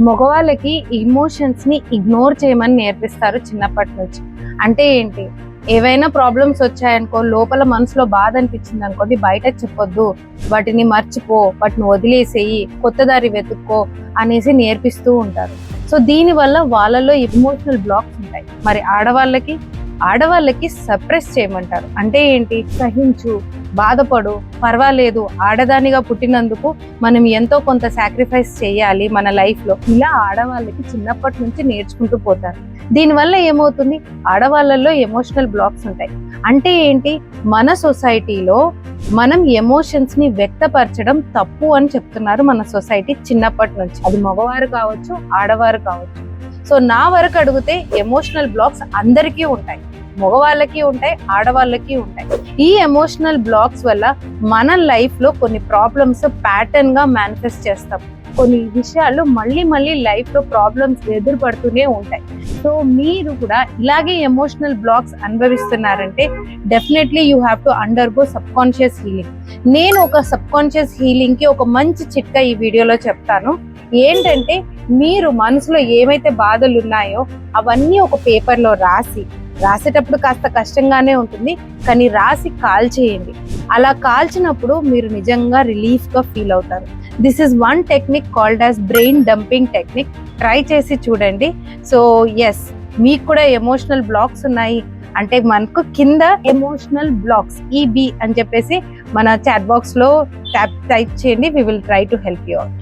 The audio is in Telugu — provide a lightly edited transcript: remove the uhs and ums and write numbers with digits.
మగవాళ్ళకి ఎమోషన్స్ ని ఇగ్నోర్ చేయమని నేర్పిస్తారు చిన్నప్పటి నుంచి. అంటే ఏంటి, ఏవైనా ప్రాబ్లమ్స్ వచ్చాయనుకో, లోపల మనసులో బాధ అనిపించింది అనుకోండి, బయటకు చెప్పొద్దు, వాటిని మర్చిపో, వాటిని వదిలేసేయి, కొత్త దారి వెతుక్కో అనేసి నేర్పిస్తూ ఉంటారు. సో దీని వల్ల వాళ్ళలో ఎమోషనల్ బ్లాక్స్ ఉంటాయి. మరి ఆడవాళ్ళకి సప్రెస్ చేయమంటారు. అంటే ఏంటి, సహించు, బాధపడు, పర్వాలేదు, ఆడదానిగా పుట్టినందుకు మనం ఎంతో కొంత సాక్రిఫైస్ చేయాలి మన లైఫ్ లో, ఇలా ఆడవాళ్ళకి చిన్నప్పటి నుంచి నేర్చుకుంటూ పోతారు. దీనివల్ల ఏమవుతుంది, ఆడవాళ్ళల్లో ఎమోషనల్ బ్లాక్స్ ఉంటాయి. అంటే ఏంటి, మన సొసైటీలో మనం ఎమోషన్స్ ని వ్యక్తపరచడం తప్పు అని చెప్తున్నారు మన సొసైటీ చిన్నప్పటి నుంచి. అది మగవారు కావచ్చు, ఆడవారు కావచ్చు. సో నా వరకు అడిగితే ఎమోషనల్ బ్లాక్స్ అందరికీ ఉంటాయి, మగవాళ్ళకి ఉంటాయి, ఆడవాళ్ళకి ఉంటాయి. ఈ ఎమోషనల్ బ్లాక్స్ వల్ల మన లైఫ్ లో కొన్ని ప్రాబ్లమ్స్ ప్యాటర్న్ గా మేనిఫెస్ట్ చేస్తాం. కొన్ని విషయాలు మళ్ళీ లైఫ్ లో ప్రాబ్లమ్స్ ఎదురుపడుతూనే ఉంటాయి. సో మీరు కూడా ఇలాగే ఎమోషనల్ బ్లాక్స్ అనుభవిస్తున్నారంటే definitely you have to undergo subconscious healing. నేను ఒక సబ్ కాన్షియస్ హీలింగ్ కి ఒక మంచి చిట్కా ఈ వీడియోలో చెప్తాను. ఏంటంటే, మీరు మనసులో ఏమైతే బాధలు ఉన్నాయో అవన్నీ ఒక పేపర్ లో రాసేటప్పుడు కాస్త కష్టంగానే ఉంటుంది, కానీ రాసి కాల్చేయండి. అలా కాల్చినప్పుడు మీరు నిజంగా రిలీఫ్ గా ఫీల్ అవుతారు. This is one technique called as brain dumping technique. Try చేసి చూడండి. సో ఎస్, మీకు కూడా ఎమోషనల్ బ్లాక్స్ ఉన్నాయి అంటే మనకు కింద ఎమోషనల్ బ్లాక్స్ EB అని చెప్పేసి మన చాట్ బాక్స్ లో టైప్ చేయండి. We will try to help you out.